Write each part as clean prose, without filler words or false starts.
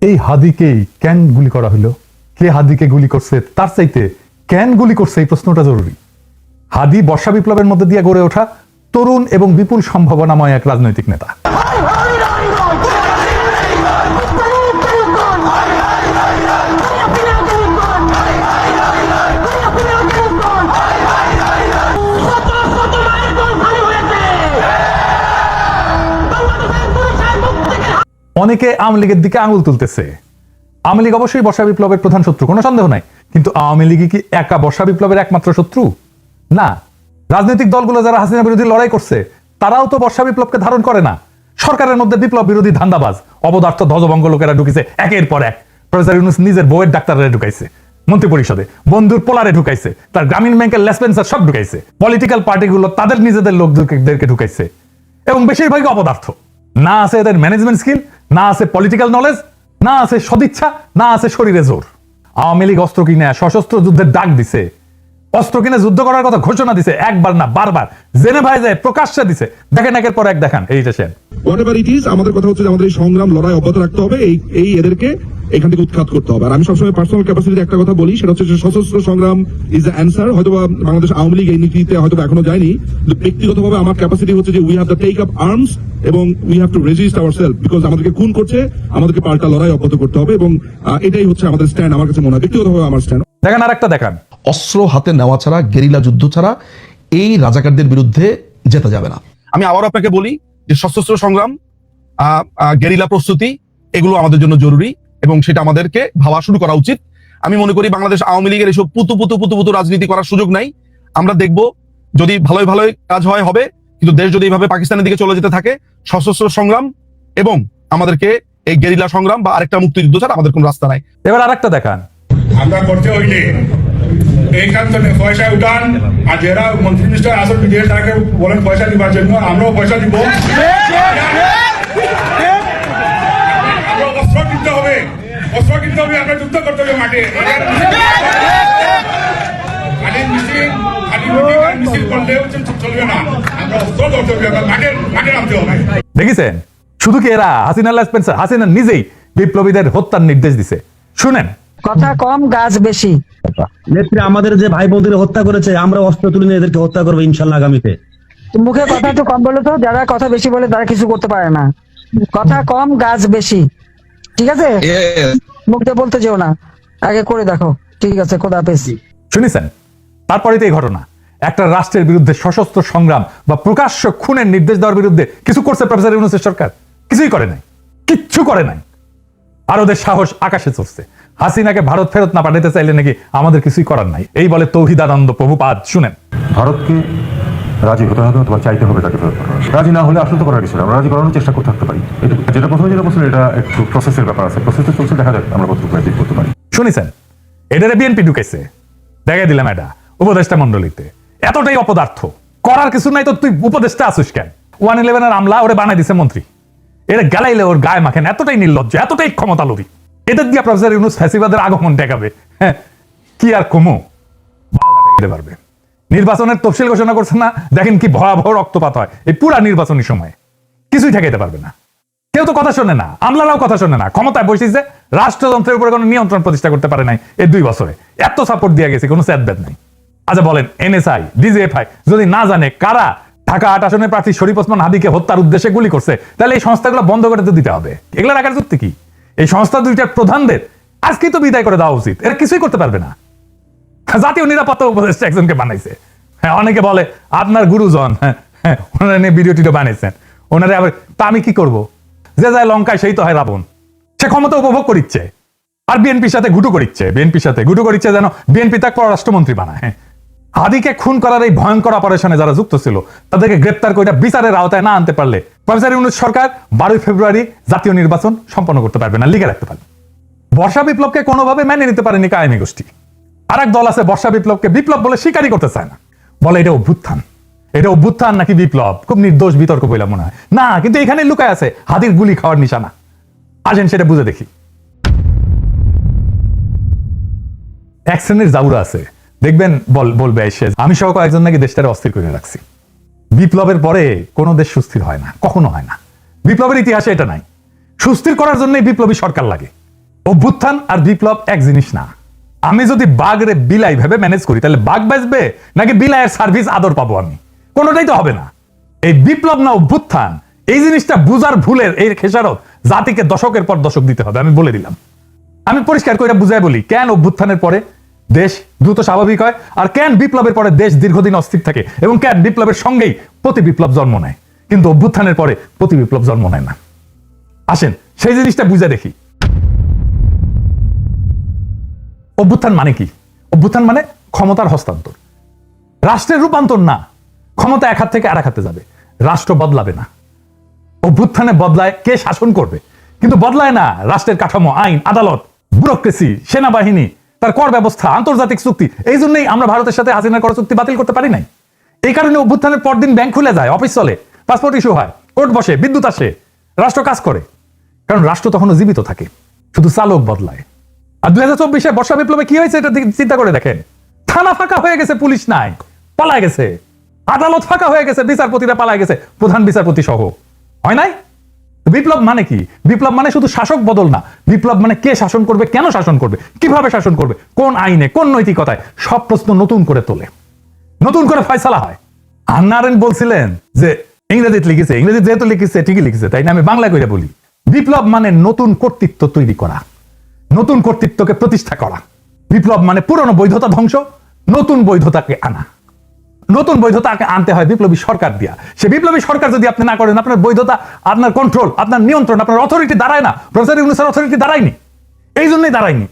এই হাদিকেই কেন গুলি করা হলো? কে হাদিকে গুলি করছে তার চাইতে কেন গুলি করছে এই প্রশ্নটা জরুরি। হাদি বর্ষা বিপ্লবের মধ্যে দিয়ে গড়ে ওঠা তরুণ এবং বিপুল সম্ভাবনাময় এক রাজনৈতিক নেতা। অনেকে আওয়ামী লীগের দিকে আঙুল তুলতেছে। আওয়ামী লীগ অবশ্যই বর্ষা বিপ্লবের প্রধান শত্রু, কোনো সন্দেহ নাই, কিন্তু আওয়ামী লীগ কি একা বর্ষা বিপ্লবের একমাত্র শত্রু? না। রাজনৈতিক দলগুলো যারা হাসিনা বিরোধী লড়াই করছে তারাও তো বর্ষা বিপ্লবকে ধারণ করে না। সরকারের মধ্যে বিপ্লব বিরোধী ধান্দাবাজ অবদার্থ ধ্বজভঙ্গ লোকেরা ঢুকেছে একের পর এক। প্রফেসর ইউনূস নিজের বউয়ের ডাক্তাররা ঢুকাইছে মন্ত্রী পরিষদে, বন্ধুর পোলারে ঢুকাইছে, তার গ্রামীণ ব্যাংকের লেসপেন্সার সব ঢুকাইছে, পলিটিক্যাল পার্টিগুলো তাদের নিজেদের লোকদেরকে ঢুকাইছে, এবং বেশিরভাগই অপদার্থ। না আছে এদের ম্যানেজমেন্ট স্কিল, না আছে পলিটিক্যাল নলেজ, না আছে সদিচ্ছা, না আছে শরীরে জোর। আওয়ামী লীগ অস্ত্র কিনে সশস্ত্র যুদ্ধের ডাক দিছে, অস্ত্র কিনে যুদ্ধ করার কথা ঘোষণা দিছে, একবার না বারবার, জেনেভায় যায় প্রকাশ্যে দিছে। দেখেন একের পর এক দেখান এইটা সেন। হোয়াটএভার ইট ইজ, আমাদের কথা হচ্ছে যে আমাদের এই সংগ্রাম লড়াই অব্যাহত রাখতে হবে, এই এদেরকে এখান থেকে উৎখাত করতে হবে। আর আমি সবসময় পার্সোনাল ক্যাপাসিটিতে একটা কথা বলি, সেটা হচ্ছে যে সশস্ত্র সংগ্রাম ইজ দ্য অ্যান্সার। হয়তো বাংলাদেশ আওয়ামী লীগ এই নীতিতে হয়তো এখনো যায়নি, কিন্তু ব্যক্তিগতভাবে আমার ক্যাপাসিটি হচ্ছে যে we have to take up arms এবং we have to resist ourselves, because আমাদেরকে খুন করছে, আমাদেরকে পাল্টা লড়াই অব্যাহত করতে হবে, এবং এটাই হচ্ছে আমাদের স্ট্যান্ড। আমার কাছে মনে হয় ব্যক্তিগতভাবে আমার স্ট্যান্ড। দেখেন আরেকটা দেখান, অস্ত্র হাতে নেওয়া ছাড়া, গেরিলা যুদ্ধ ছাড়া এই রাজাকারদের বিরুদ্ধে যেতে যাবে না। আমি আবার আপনাকে বলি যে সশস্ত্র সংগ্রাম, গেরিলা প্রস্তুতি, এগুলো আমাদের জন্য জরুরি এবং সেটা আমাদেরকে ভাবা শুরু করা উচিত। আমি মনে করি বাংলাদেশ আওয়ামী লীগের এসব পুতু রাজনীতি করার সুযোগ নাই। আমরা দেখব যদি ভালোই কাজ হয় হবে, কিন্তু দেশ যদি এইভাবে পাকিস্তানের দিকে চলে যেতে থাকে, সশস্ত্র সংগ্রাম এবং আমাদেরকে এই গেরিলা সংগ্রাম বা আরেকটা মুক্তিযুদ্ধ ছাড়া আমাদের কোনো রাস্তা নাই। এবার আরেকটা দেখান, আমরা করতে হইলে এইখান থেকে পয়সা উঠান, আর যারা মন্ত্রী মিনিস্টার আসল বিদেশ তাকে বলেন পয়সা দিবার জন্য, আমরাও পয়সা দিব। অস্ত্র কিনতে হবে, আমরা যুদ্ধ করতে হবে মাঠে। খালি মিছিল করলেও চলবে না, আমরা অস্ত্র করতে হবে, মাঠে নামতে হবে। দেখেছেন শুধু কি এরা হাসিনা লেসপেন্সার, হাসিনা নিজেই বিপ্লবীদের হত্যার নির্দেশ দিছে। শুনেন, কথা কম গাছ বেশি। নেত্রী আমাদের যে ভাই বোনদের হত্যা করেছে, আমরা অস্ত্র তুলে নিয়ে এদেরকে হত্যা করবো ইনশাল্লাহ আগামীতে। মুখে কথা একটু কম বলে তো, যারা কথা বেশি বলে তারা কিছু করতে পারে না। কথা কম গাছ বেশি, ঠিক আছে? মুখ দিয়ে বলতে যেও না, আগে করে দেখো। ঠিক আছে, খোদা হাফেজ। শুনেছেন? তারপরে তো এই ঘটনা, একটা রাষ্ট্রের বিরুদ্ধে সশস্ত্র সংগ্রাম বা প্রকাশ্য খুনের নির্দেশ দেওয়ার বিরুদ্ধে কিছু করছে প্রফেসর ইউনূসের সরকার? কিছুই করে নাই, কিচ্ছু করে নাই। আর ওদের সাহস আকাশে চড়ছে। হাসিনাকে ভারত ফেরত না পাঠাতে চাইলে নাকি আমাদের কিছুই করার নাই, এই বলে তৌহিদানন্দ প্রভুপাদ। শুনেন, ভারতকে রাজি হতে হবে অথবা চাইতে হবে তাকে ফেরত পাঠানো। রাজি না হলে আসলে তো করার কিছু না, আমরা রাজি করানোর চেষ্টা করতে থাকতে পারি। যেটা প্রথমে বলছেন, এটা একটু প্রসেসের ব্যাপার আছে, প্রসেসটা চলছে, দেখা যাক আমরা কতটুকু অ্যাচিভ করতে পারি। শুনেছেন? এটারে বিএনপি ঢুকেছে, দেখাই দিলাম এটা উপদেষ্টা মন্ডলীতে। এতটাই অপদার্থ, করার কিছু নাই তো তুই উপদেষ্টা আসিস কেন? 111 আমলা ওরে বানাই দিছে মন্ত্রী, এরা গালাইলে ওর গায়ে মাখেন। এতটাই নির্লজ্জ, এতটাই ক্ষমতা লোভী। এদের দিয়ে প্রফেসর ইউনূস ফ্যাসিবাদের আগমন দেখাবে। হ্যাঁ, কি আর কমু পারবে। নির্বাচনের তফসিল ঘোষণা করছে না, দেখেন কি ভয়াবহ রক্তপাত হয় এই পুরা নির্বাচনী সময়ে। কিছুই ঠেকাইতে পারবে না, কেউ তো কথা শোনে না, আমলারাও কথা শোনে না। ক্ষমতায় বসেছে, রাষ্ট্রযন্ত্রের উপরে কোনো নিয়ন্ত্রণ প্রতিষ্ঠা করতে পারে নাই এই 2 বছরে। এত সাপোর্ট দিয়ে গেছে, কোনো স্যাদব্যাদ নাই। আচ্ছা বলেন, এনএসআই, ডিজিএফআই যদি না জানে কারা ঢাকা 8 আসনের প্রার্থী শরীফ ওসমান হাদিকে হত্যার উদ্দেশ্যে গুলি করছে, তাহলে এই সংস্থাগুলো বন্ধ করে তো দিতে হবে। এগুলো রাখার যুক্তি কি? এই সংস্থা দুইটার প্রধানদের আজকেই তো বিদায় করে দেওয়া উচিত। এরা কিছুই করতে পারবে না। জাতীয় নিরাপত্তা উপদেষ্টা একজনকে বানাইছে। হ্যাঁ, অনেকে বলে আপনার গুরুজন, হ্যাঁ ওনারা নিয়ে ভিডিও টিডিও বানাইছেন। ওনারা আবার তা আমি কি করবো? যে যায় লঙ্কায় সেই তো হয় রাবণ। সে ক্ষমতা উপভোগ করিচ্ছে আর বিএনপির সাথে ঘুটু করিচ্ছে যেন বিএনপি তাকে পররাষ্ট্রমন্ত্রী বানায়। হ্যাঁ, হাদিকে খুন করার এই ভয়ঙ্কর অপারেশনে যারা যুক্ত ছিল তাদেরকে গ্রেপ্তার করে বিচারের আওতায় না আনতে পারলে প্রফেসর ইউনূস সরকার 12 ফেব্রুয়ারি জাতীয় নির্বাচন সম্পন্ন করতে পারবে না, লিখে রাখতে পারবে। বর্ষা বিপ্লবকে কোনোভাবে মেনে নিতে পারেনি কায়েমি গোষ্ঠী। আর এক দল আছে বর্ষা বিপ্লবকে বিপ্লব বলে স্বীকারই করতে চায় না, বলে এটা অভ্যুত্থান। এটা অভ্যুত্থান নাকি বিপ্লব খুব নির্দোষ বিতর্ক বলে মনে হয় না, কিন্তু এখানে লুকায় আছে হাদির গুলি খাওয়ার নিশানা। আসেন সেটা বুঝে দেখি। এক শ্রেণীর জাউরা আছে, দেখবেন বলবে এসে আমি সহ কয়েকজন নাকি দেশটারে অস্থির করে রাখছি। বিপ্লবের পরে কোনো দেশ সুস্থির হয় না, কখনো হয় না। বিপ্লবের ইতিহাসে এটা নাই। সুস্থির করার জন্যই বিপ্লবী সরকার লাগে। অভ্যুত্থান আর বিপ্লব এক জিনিস না। আমি যদি বাঘরে বিলাই ভাবে ম্যানেজ করি তাহলে বাঘ বাঁচবে নাকি বিলাইয়ের সার্ভিস আদর পাবো আমি? কোনোটাই তো হবে না। এই বিপ্লব না অভ্যুত্থান, এই জিনিসটা বুঝার ভুলের এই খেসারত জাতিকে দশকের পর দশক দিতে হবে। আমি বলে দিলাম, আমি পরিষ্কার করে বুঝাই বলি কেন অভ্যুত্থানের পরে দেশ দ্রুত স্বাভাবিক হয় আর কেন বিপ্লবের পরে দেশ দীর্ঘদিন অস্থির থাকে এবং কেন বিপ্লবের সঙ্গেই প্রতি বিপ্লব জন্ম নেয় কিন্তু অভ্যুত্থানের পরে প্রতি বিপ্লব জন্ম নেয় না। আসেন সেই জিনিসটা বুঝে দেখি। অভ্যুত্থান মানে কি? অভ্যুত্থান মানে ক্ষমতার হস্তান্তর, রাষ্ট্রের রূপান্তর না। ক্ষমতা এক হাত থেকে আর এক হাতে যাবে, রাষ্ট্র বদলাবে না। অভ্যুত্থানে বদলায় কে শাসন করবে, কিন্তু বদলায় না রাষ্ট্রের কাঠামো, আইন, আদালত, ব্যুরোক্রেসি, সেনাবাহিনী, তার কর ব্যবস্থা, আন্তর্জাতিক চুক্তি। এই জন্যই আমরা ভারতের সাথে হাসিনার কর চুক্তি বাতিল করতে পারি নাই। এই কারণে অভ্যুত্থানের পরদিন ব্যাংক খুলে যায়, অফিস চলে, পাসপোর্ট ইস্যু হয়, কোর্ট বসে, বিদ্যুৎ আসে, রাষ্ট্র কাজ করে। কারণ রাষ্ট্র তখনও জীবিত থাকে, শুধু চালক বদলায়। আর 2024 বর্ষা বিপ্লবে কি হয়েছে এটা চিন্তা করে দেখেন। থানা ফাঁকা হয়ে গেছে, পুলিশ নাই, পালায় গেছে। আদালত ফাঁকা হয়ে গেছে, বিচারপতিরা পালায় গেছে, প্রধান বিচারপতি সহ। হয় নাই? বিপ্লব মানে কি? বিপ্লব মানে শুধু শাসক বদল না। বিপ্লব মানে কে শাসন করবে, কেন শাসন করবে, কিভাবে শাসন করবে, কোন আইনে, কোন নৈতিকতায়, সব প্রশ্ন নতুন করে তোলে, নতুন করে ফয়সালা হয়। হান্না আরেন্ট বলছিলেন যে ইংরেজিতে লিখেছে, ইংরেজি যেহেতু লিখেছে ঠিকই লিখেছে, তাই না? আমি বাংলা কইরা বলি, বিপ্লব মানে নতুন কর্তৃত্ব তৈরি করা, নতুন কর্তৃত্বকে প্রতিষ্ঠা করা। বিপ্লব মানে পুরনো বৈধতা ধ্বংস, নতুন বৈধতাকে আনা। নতুন বৈধতাকে আনতে হয় বিপ্লবী সরকার দিয়া। সে বিপ্লবী সরকার যদি আপনি না করেন, আপনার বৈধতা, আপনার কন্ট্রোল, আপনার নিয়ন্ত্রণ, আপনার অথরিটি দাঁড়ায় না। প্রফেসর ইউনূসের অথরিটি দাঁড়ায়নি, এই জন্যই দাঁড়ায়নি।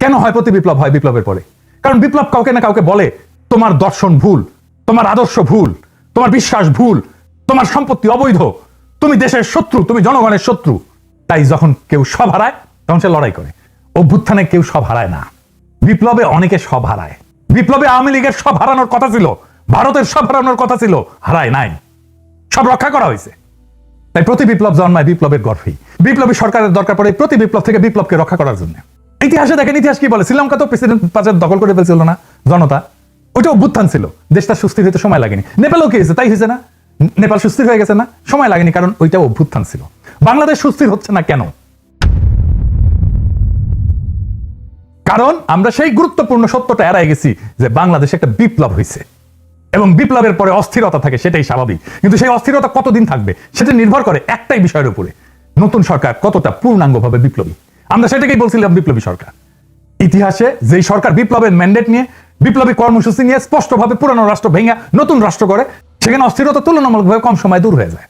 কেন হয় প্রতি বিপ্লব হয় বিপ্লবের পরে? কারণ বিপ্লব কাউকে না কাউকে বলে তোমার দর্শন ভুল, তোমার আদর্শ ভুল, তোমার বিশ্বাস ভুল, তোমার সম্পত্তি অবৈধ, তুমি দেশের শত্রু, তুমি জনগণের শত্রু। তাই যখন কেউ সব হারায় তখন সে লড়াই করে। অভ্যুত্থানে কেউ সব হারায় না, বিপ্লবে অনেকে সব হারায়। বিপ্লবে আওয়ামী লীগের সব হারানোর কথা ছিল, ভারতের সব হারানোর কথা ছিল, হারায় নাই, সব রক্ষা করা হয়েছে। তাই প্রতি বিপ্লব জন্মায় বিপ্লবের গর্ভেই। বিপ্লবী সরকারের দরকার পড়ে প্রতি বিপ্লব থেকে বিপ্লবকে রক্ষা করার জন্য। ইতিহাসে দেখেন, ইতিহাস কি বলে? শ্রীলঙ্কা তো প্রেসিডেন্ট পাচার দখল করে ফেলছিল না জনতা, ওইটা অভ্যুত্থান ছিল। দেশটা সুস্থির হইতে সময় লাগেনি। নেপালও কি হয়েছে? তাই হয়েছে না? নেপাল সুস্থির হয়ে গেছে না? সময় লাগেনি, কারণ ওইটা অভ্যুত্থান ছিল। বাংলাদেশ সুস্থির হচ্ছে না কেন? কারণ আমরা সেই গুরুত্বপূর্ণ সত্যটা এড়াই গেছি যে বাংলাদেশে একটা বিপ্লব হয়েছে এবং বিপ্লবের পরে অস্থিরতা থাকে, সেটাই স্বাভাবিক। কিন্তু সেই অস্থিরতা কতদিন থাকবে সেটা নির্ভর করে একটাই বিষয়ের উপরে, নতুন সরকার কতটা পূর্ণাঙ্গভাবে বিপ্লবী। আমরা সেটাকেই বলছিলাম বিপ্লবী সরকার। ইতিহাসে যেই সরকার বিপ্লবের ম্যান্ডেট নিয়ে, বিপ্লবী কর্মসূচি নিয়ে স্পষ্টভাবে পুরানো রাষ্ট্র ভেঙে নতুন রাষ্ট্র করে, সেখানে অস্থিরতা তুলনামূলকভাবে কম সময় দূর হয়ে যায়।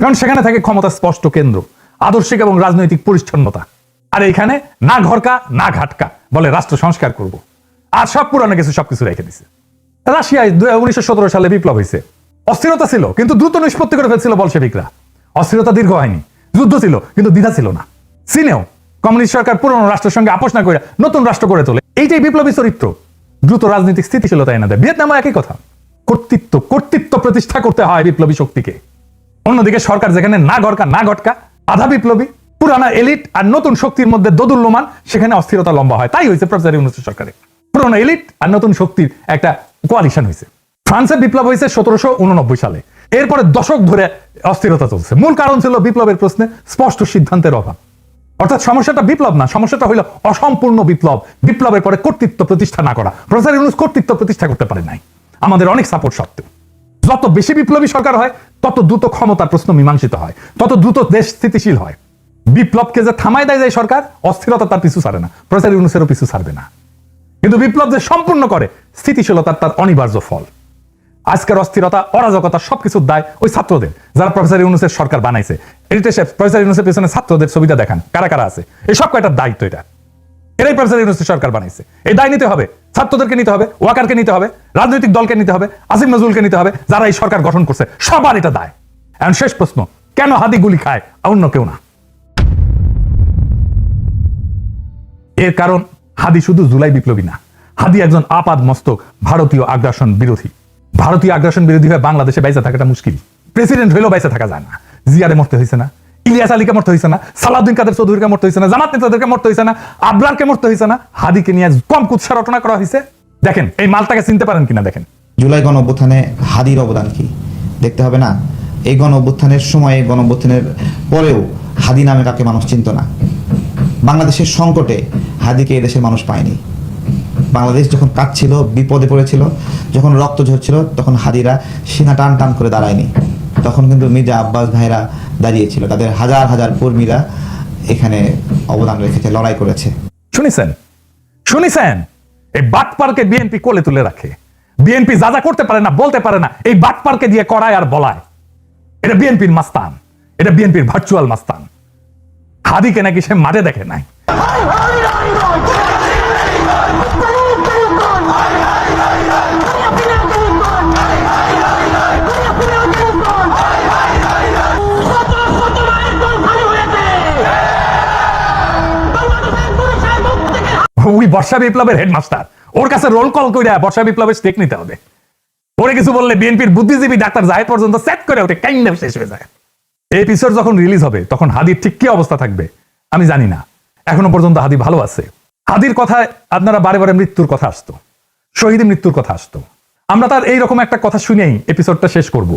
কারণ সেখানে থাকে ক্ষমতা স্পষ্ট কেন্দ্র, আদর্শিক এবং রাজনৈতিক পরিচ্ছন্নতা। আর এইখানে না ঘরকা না ঘাটকা, বলে রাষ্ট্র সংস্কার করব, আর সব পুরানো কিছু সবকিছু রেখে দিছে। রাশিয়ায় 1917 সালে বিপ্লব হয়েছে, অস্থিরতা ছিল কিন্তু দ্রুত নিষ্পত্তি করে ফেলছিল বলশেভিকরা। অস্থিরতা দীর্ঘ হয়নি, যুদ্ধ ছিল কিন্তু দ্বিধা ছিল না। চীনেও কমিউনিস্ট সরকার পুরনো রাষ্ট্রের সঙ্গে আপোষ না করে নতুন রাষ্ট্র গড়ে তোলে। এইটাই বিপ্লবী চরিত্র, দ্রুত রাজনৈতিক স্থিতিশীলতা এনে দেয়। ভিয়েতনামও একই কথা, কর্তৃত্ব প্রতিষ্ঠা করতে হয় বিপ্লবী শক্তিকে। অন্যদিকে সরকার যেখানে না ঘরকা না ঘটকা, আধা বিপ্লবী, পুরানা এলিট আর নতুন শক্তির মধ্যে দোদুল্যমান, সেখানে অস্থিরতা লম্বা হয়। তাই হয়েছে প্রফেসর ইউনূসের সরকারে, পুরনো এলিট আর নতুন শক্তির একটা কোয়ালিশন হয়েছে। ফ্রান্সের বিপ্লব হয়েছে 1789 সালে। এরপরে দশক ধরে অস্থিরতা চলছে। মূল কারণ ছিল বিপ্লবের প্রশ্নে স্পষ্ট সিদ্ধান্তের অভাব। অর্থাৎ সমস্যাটা বিপ্লব না, সমস্যাটা হইল অসম্পূর্ণ বিপ্লব, বিপ্লবের পরে কর্তৃত্ব প্রতিষ্ঠা না করা। প্রফেসর ইউনূস কর্তৃত্ব প্রতিষ্ঠা করতে পারে নাই, আমাদের অনেক সাপোর্ট সত্ত্বেও। যত বেশি বিপ্লবী সরকার হয় তত দ্রুত ক্ষমতার প্রশ্ন মীমাংসিত হয়, তত দ্রুত দেশ স্থিতিশীল হয়। বিপ্লবকে যে থামায় দেয় যায় সরকার, অস্থিরতা তার পিছু ছাড়ে না, প্রফেসর ইউনূসেরও পিছু ছাড়বে না। কিন্তু বিপ্লব যে সম্পূর্ণ করে, স্থিতিশীলতার তার অনিবার্য ফল। আজকের অস্থিরতা, অরাজকতা সবকিছুর দায় ওই ছাত্রদের, যারা প্রফেসর ইউনূসের সরকার বানাইছে। এডিটর সাহেব, প্রফেসর ইউনূসের পেছনে ছাত্রদের ছবিটা দেখান, কারা কারা আছে। এই সব কয়টার দায়িত্ব এটা, এরাই প্রফেসর ইউনূসের সরকার বানাইছে। এই দায় নিতে হবে, ছাত্রদেরকে নিতে হবে, ওয়াকারকে নিতে হবে, রাজনৈতিক দলকে নিতে হবে, আসিফ নজরুলকে নিতে হবে, যারা এই সরকার গঠন করছে, সবার এটা দায়। এখন শেষ প্রশ্ন, কেন হাদি গুলি খায় অন্য কেউ না? এর কারণ হাদি শুধু জুলাই বিপ্লবী না, হাদি একজন আপাদ মস্তক ভারতীয় আগ্রাসন বিরোধী। ভারতীয় আগ্রাসন বিরোধী হয়ে বাংলাদেশে বাইসা থাকাটা মুশকিল। প্রেসিডেন্ট হইলেও বাইসা থাকা যায় না। জিয়ারে মরতে হয়েছে না, ইলিয়াস আলীকে মরতে হয়েছে না, সালাউদ্দিন কাদের চৌধুরীকে মরতে হয়েছে না, জামাত নেতাদেরকে মরতে হয়েছে না, আবরারকে মরতে হয়েছে না, হাদিকে নিয়ে কম কুৎসা রটনা করা হয়েছে। দেখেন এই মালটাকে চিনতে পারেন কিনা দেখেন। জুলাই গণ অভ্যুত্থানে হাদির অবদান কি দেখতে হবে না? এই গণ অভ্যুত্থানের সময়ে, গণ অভ্যুত্থানের পরেও হাদি নামে কাকে মানুষ চিনত না। বাংলাদেশের সংকটে হাদিকে এদেশের মানুষ পায়নি। বাংলাদেশ যখন কাঁদছিল, বিপদে পড়েছিল, যখন রক্ত ঝরছিল, তখন হাদিরা সিনা টান টান করে দাঁড়ায়নি। তখন কিন্তু মির্জা আব্বাস ভাইরা দাঁড়িয়েছিল, তাদের হাজার হাজার কর্মীরা এখানে অবদান রেখেছে, লড়াই করেছে। শুনিছেন এই বাটপারকে বিএনপি কোলে তুলে রাখে। বিএনপি যা যা করতে পারে না, বলতে পারে না, এই বাটপারকে দিয়ে করায় আর বলায়। এটা বিএনপির মাস্তান, এটা বিএনপির ভার্চুয়াল মাস্তান। হাদিকে নাকি সে মাঠে দেখে নাই। ওই বর্ষা বিপ্লবের হেডমাস্টার, ওর কাছে রোল কল করে বর্ষা বিপ্লবের স্টেক নিতে হবে। ওরে কিছু বললে বিএনপির বুদ্ধিজীবী ডাক্তার জাহেদ পর্যন্ত সেট করে ওঠে, কাইন্ডা শেষ হয়ে যায়। এই এপিসোড যখন রিলিজ হবে তখন হাদির ঠিক কি অবস্থা থাকবে আমি জানি না। এখনো পর্যন্ত হাদি ভালো আছে। হাদির কথায় আপনারা বারে বারে মৃত্যুর কথা আসতো, শহীদ মৃত্যুর কথা আসতো। আমরা তার এইরকম একটা কথা শুনেই এপিসোডটা শেষ করব।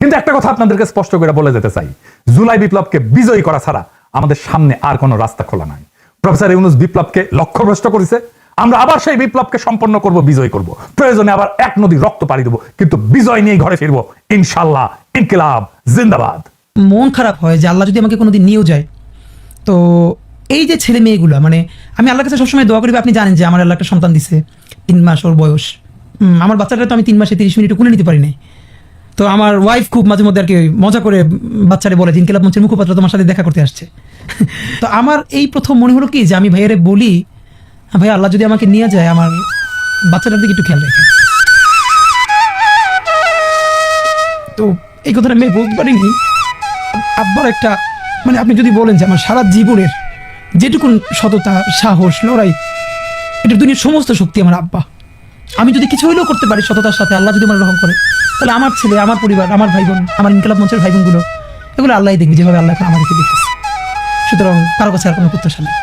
কিন্তু একটা কথা আপনাদেরকে স্পষ্ট করে বলে যেতে চাই, জুলাই বিপ্লবকে বিজয়ী করা ছাড়া আমাদের সামনে আর কোনো রাস্তা খোলা নাই। প্রফেসর ইউনূস বিপ্লবকে লক্ষ্যভ্রষ্ট করেছে, আমরা আবার সেই বিপ্লবকে সম্পন্ন করব, বিজয় করব। প্রয়োজনে আবার এক নদী রক্ত পাড়ি দেবো, কিন্তু বিজয় নিয়ে ঘরে ফিরবো ইনশাল্লাহ। ইনকিলাব জিন্দাবাদ। মন খারাপ হয় যে আল্লাহ যদি আমাকে কোনোদিন নিয়েও যায়, তো এই যে ছেলে মেয়েগুলো, মানে আমি আল্লাহর কাছে সবসময় দোয়া করি। আপনি জানেন যে আমার আল্লাহ একটা সন্তান দিছে, 3 মাস ওর বয়স। আমার বাচ্চাটা তো আমি 3 মাসে 30 মিনিট কোলে নিতে পারি নাই। তো আমার ওয়াইফ খুব মাঝে মধ্যে আর কি মজা করে বাচ্চারে বলে যে ইনকিলাব মঞ্চের মুখপাত্র তোমার সাথে দেখা করতে আসছে। তো আমার এই প্রথম মনে হলো কি যে আমি ভাইয়ারে বলি, ভাই আল্লাহ যদি আমাকে নিয়ে যায়, আমার বাচ্চাটার দিকে একটু খেয়াল রেখে। তো এই কথাটা আমি বলতে পারিনি। আব্বার একটা, মানে আপনি যদি বলেন যে আমার সারা জীবনের যেটুকুন সততা, সাহস, লড়াই, এটা দুনিয়ার সমস্ত শক্তি আমার আব্বা। আমি যদি কিছু হইলেও করতে পারি সততার সাথে, আল্লাহ যদি আমার রহম করে, তাহলে আমার ছেলে, আমার পরিবার, আমার ভাই বোন, আমার ইনকিলাব মঞ্চের ভাই বোনগুলো, এগুলো আল্লাহ দেখবে যেভাবে আল্লাহ এখন আমাদেরকে দেখতেছে। সুতরাং কারো কাছে আর কোনো প্রত্যাশা নেই।